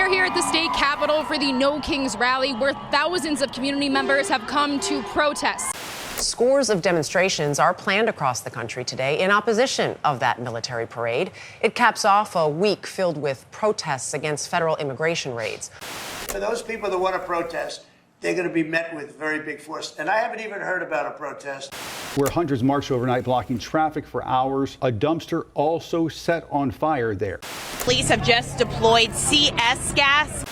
We're here at the state capitol for the No Kings rally, where thousands of community members have come to protest. Scores of demonstrations are planned across the country today in opposition of that military parade. It caps off a week filled with protests against federal immigration raids. For those people that want to protest, they're going to be met with very big force. And I haven't even heard about a protest. Where hundreds marched overnight, blocking traffic for hours. A dumpster also set on fire there. Police have just deployed CS gas.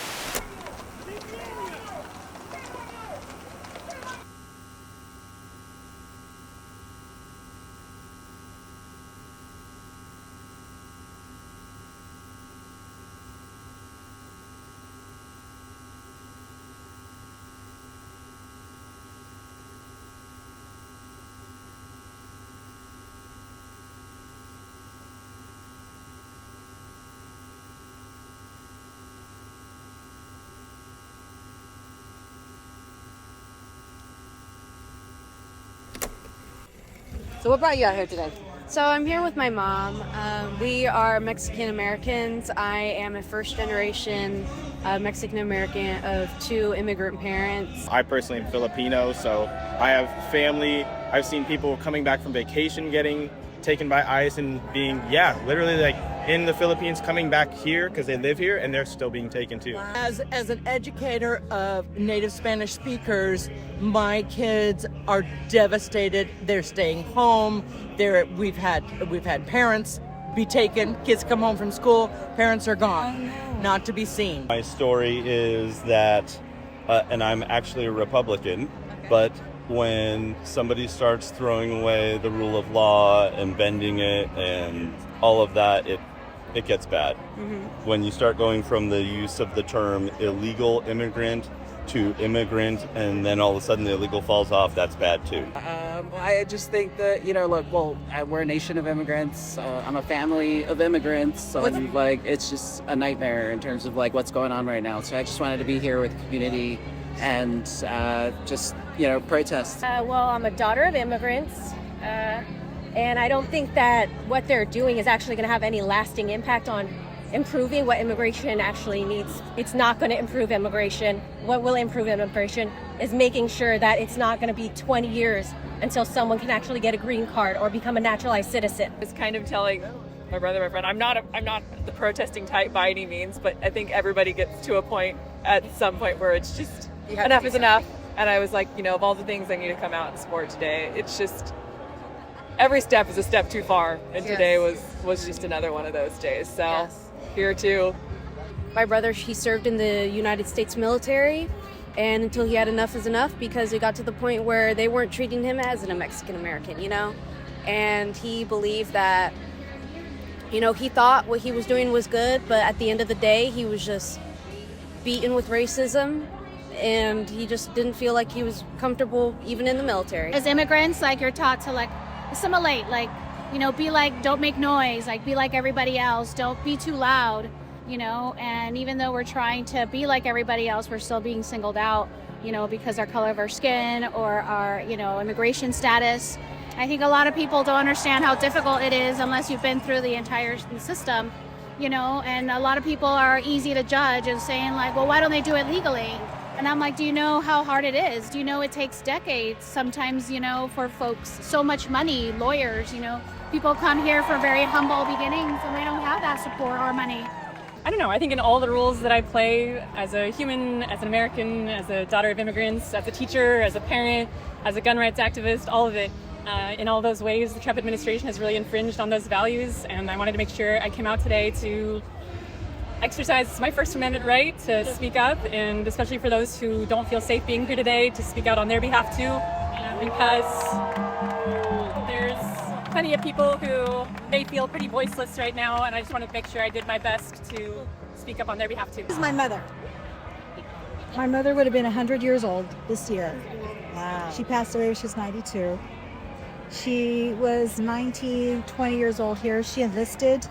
So what brought you out here today? So I'm here with my mom. We are Mexican Americans. I am a first generation Mexican American of two immigrant parents. I personally am Filipino, so I have family. I've seen people coming back from vacation getting taken by ICE and being, literally like in the Philippines coming back here because they live here and they're still being taken too. As an educator of native Spanish speakers, my kids are devastated. They're staying home. We've had parents be taken. Kids come home from school. Parents are gone, not to be seen. My story is that, and I'm actually a Republican, but when somebody starts throwing away the rule of law and bending it and all of that, it gets bad. When you start going from the use of the term illegal immigrant to immigrant, and then all of a sudden the illegal falls off, that's bad too. I just think that, we're a nation of immigrants. I'm a family of immigrants. So it's just a nightmare in terms of what's going on right now. So I just wanted to be here with the community and protest. Well, I'm a daughter of immigrants. And I don't think that what they're doing is actually going to have any lasting impact on improving what immigration actually needs. It's not going to improve immigration. What will improve immigration is making sure that it's not going to be 20 years until someone can actually get a green card or become a naturalized citizen. It's kind of telling my brother, my friend, I'm not the protesting type by any means, but I think everybody gets to a point at some point where it's just enough is enough. And I was like, of all the things I need to come out and support today, it's just every step is a step too far. And today was just another one of those days. So here too. My brother, he served in the United States military, and until he had enough is enough, because it got to the point where they weren't treating him as a Mexican American, and he believed that, he thought what he was doing was good, but at the end of the day, he was just beaten with racism, and he just didn't feel like he was comfortable even in the military. As immigrants, you're taught to assimilate, don't make noise, be like everybody else, don't be too loud, and even though we're trying to be like everybody else, we're still being singled out, because our color of our skin or our, immigration status. I think a lot of people don't understand how difficult it is unless you've been through the entire system, and a lot of people are easy to judge and saying well, why don't they do it legally? And I'm like, do you know how hard it is? Do you know it takes decades sometimes, for folks, so much money, lawyers, people come here for very humble beginnings and they don't have that support or money. I don't know. I think in all the roles that I play as a human, as an American, as a daughter of immigrants, as a teacher, as a parent, as a gun rights activist, all of it, in all those ways, the Trump administration has really infringed on those values. And I wanted to make sure I came out today to exercise my First Amendment right to speak up, and especially for those who don't feel safe being here today, to speak out on their behalf too, because there's plenty of people who may feel pretty voiceless right now, and I just wanted to make sure I did my best to speak up on their behalf too. This is my mother. My mother would have been 100 years old this year. Wow. She passed away when she was 92. She was 19, 20 years old here. She enlisted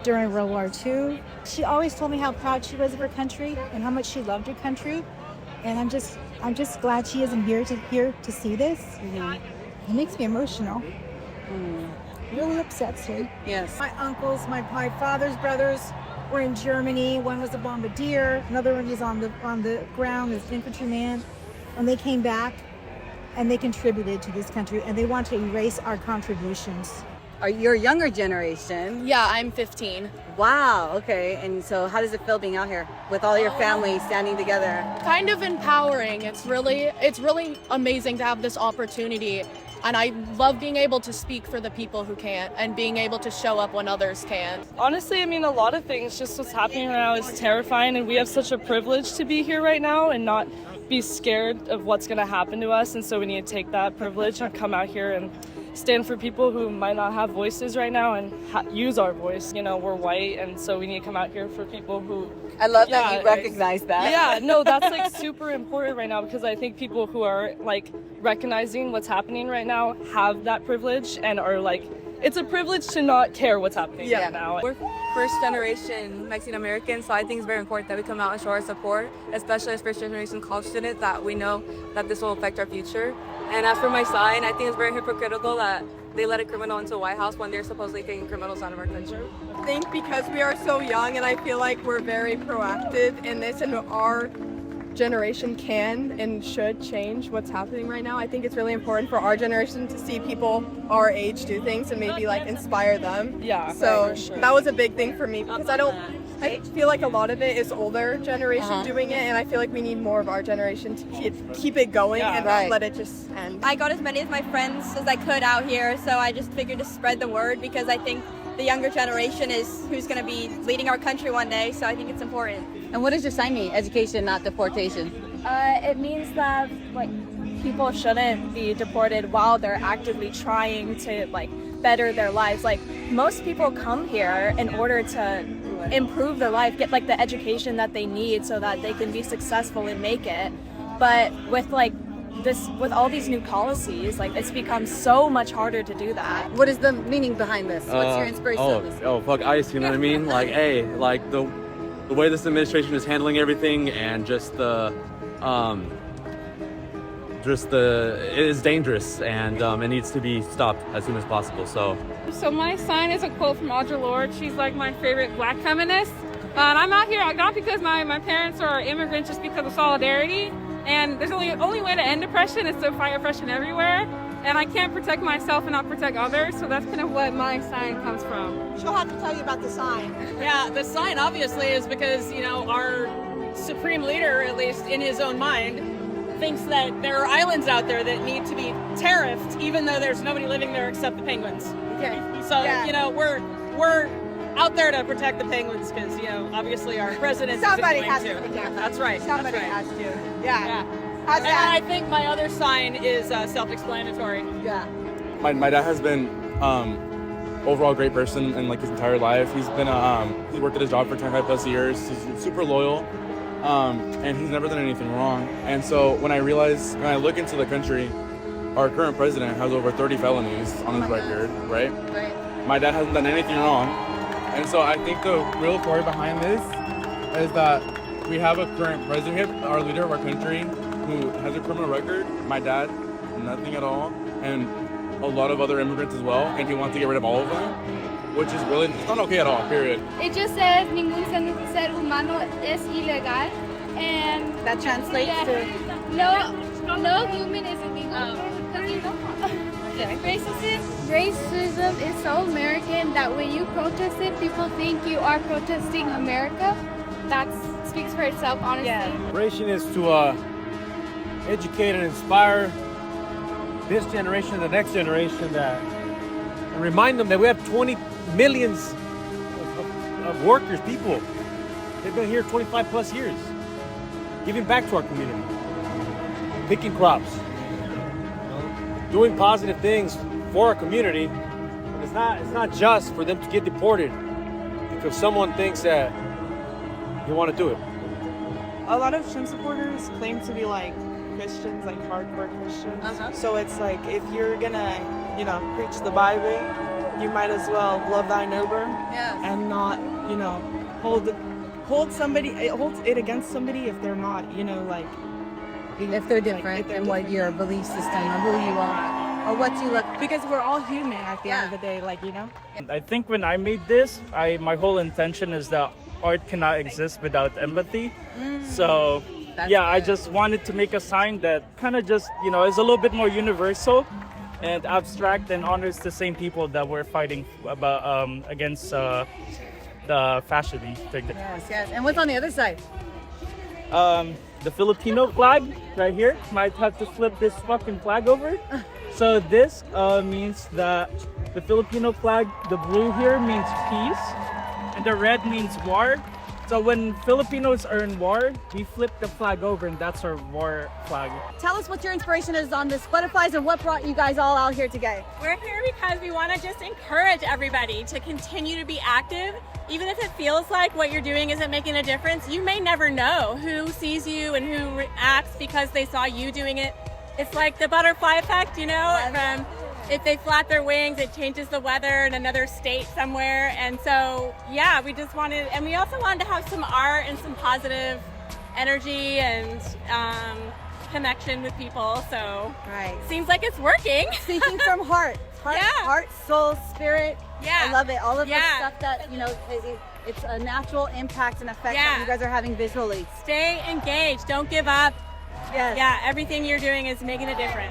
during World War II. She always told me how proud she was of her country and how much she loved her country. And I'm just glad she isn't here to see this. It makes me emotional. It really upsets me. Yes. My uncles, my father's brothers, were in Germany. One was a bombardier. Another one is on the ground as infantryman. And they came back and they contributed to this country, and they want to erase our contributions. Are you a younger generation? Yeah, I'm 15. Wow, okay. And so how does it feel being out here with all your family standing together? Kind of empowering. It's really amazing to have this opportunity. And I love being able to speak for the people who can't and being able to show up when others can't. Honestly, I mean, a lot of things, just what's happening right now is terrifying, and we have such a privilege to be here right now and not be scared of what's going to happen to us. And so we need to take that privilege and come out here and stand for people who might not have voices right now and use our voice. You know, we're white, and so we need to come out here for people who... I love that you recognize that. Yeah, no, that's like super important right now, because I think people who are like recognizing what's happening right now have that privilege and are like, it's a privilege to not care what's happening right now. We're first generation Mexican Americans, so I think it's very important that we come out and show our support, especially as first generation college students, that we know that this will affect our future. And as for my sign, I think it's very hypocritical that they let a criminal into the White House when they're supposedly taking criminals out of our country. I think because we are so young, and I feel like we're very proactive in this, and our generation can and should change what's happening right now. I think it's really important for our generation to see people our age do things and maybe like inspire them. Yeah. So that was a big thing for me, because I feel like a lot of it is older generation doing it, and I feel like we need more of our generation to keep it going and not let it just end. I got as many of my friends as I could out here, so I just figured to spread the word, because I think the younger generation is who's going to be leading our country one day, so I think it's important. And what does your sign mean? Education, not deportation. It means that like people shouldn't be deported while they're actively trying to like better their lives. Like most people come here in order to improve their life, get like the education that they need so that they can be successful and make it. But with like this, with all these new policies, like it's become so much harder to do that. What is the meaning behind this? What's your inspiration of this? Oh, fuck ICE, you know what I mean? Like, hey, like the way this administration is handling everything, and just it is dangerous, and it needs to be stopped as soon as possible. So my sign is a quote from Audre Lorde. She's like my favorite black feminist. And I'm out here not because my parents are immigrants, just because of solidarity. And there's only way to end oppression is to fight oppression everywhere. And I can't protect myself and not protect others, so that's kind of what my sign comes from. She'll have to tell you about the sign. Yeah, the sign obviously is because, you know, our supreme leader, at least in his own mind, thinks that there are islands out there that need to be tariffed, even though there's nobody living there except the penguins. Okay. So, you know, we're out there to protect the penguins because, you know, obviously our president Somebody is has going to protect them. That's right. Somebody that's right. has to. Yeah. How's And that? I think my other sign is self-explanatory. Yeah. My dad has been overall a great person in like his entire life. He's been he's worked at his job for 25 plus years. He's super loyal, and he's never done anything wrong. And so when I look into the country, our current president has over 30 felonies on his record, right? Right. My dad hasn't done anything wrong, and so I think the real story behind this is that we have a current president, we have our leader of our country, who has a criminal record. My dad, nothing at all, and a lot of other immigrants as well, and he wants to get rid of all of them, which is really, it's not okay at all, period. It just says ningún ser humano es ilegal, and that translates to no human is illegal. Racism is so American that when you protest it, people think you are protesting America. That speaks for itself, honestly. Generation is to educate and inspire this generation, the next generation, and remind them that we have 20 millions of workers, people. They've been here 25 plus years, giving back to our community, picking crops, doing positive things for our community. And it's not just for them to get deported because someone thinks that you want to do it. A lot of Trump supporters claim to be like Christians, like hardcore Christians. So it's like if you're gonna, preach the Bible, you might as well love thy neighbor and not, hold it against somebody if they're not, if they're different than what your belief system or who you are or what you look. Because we're all human at the end of the day, I think when I made this, my whole intention is that art cannot exist without empathy. So I just wanted to make a sign that kind of just, is a little bit more universal and abstract and honors the same people that we're fighting about against the fascism thing. Yes. And what's on the other side? The Filipino flag right here. Might have to flip this fucking flag over. So this means that the Filipino flag, the blue here means peace, and the red means war. So when Filipinos are in war, we flip the flag over, and that's our war flag. Tell us what your inspiration is on this Butterflies and what brought you guys all out here today. We're here because we want to just encourage everybody to continue to be active. Even if it feels like what you're doing isn't making a difference, you may never know who sees you and who reacts because they saw you doing it. It's like the butterfly effect, from if they flap their wings, it changes the weather in another state somewhere. And so, we just wanted, and we also wanted to have some art and some positive energy and connection with people. So, seems like it's working. Speaking from heart, soul, spirit. I love it. All of the stuff that, it's a natural impact and effect that you guys are having visually. Stay engaged. Don't give up. Yes. Yeah, everything you're doing is making a difference.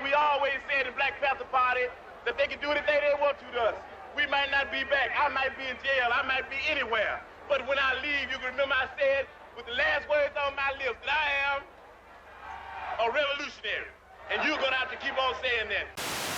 We always say in the Black Panther Party that they can do anything they want to us. We might not be back. I might be in jail. I might be anywhere. But when I leave, you can remember I said with the last words on my lips that I am a revolutionary. And you're going to have to keep on saying that.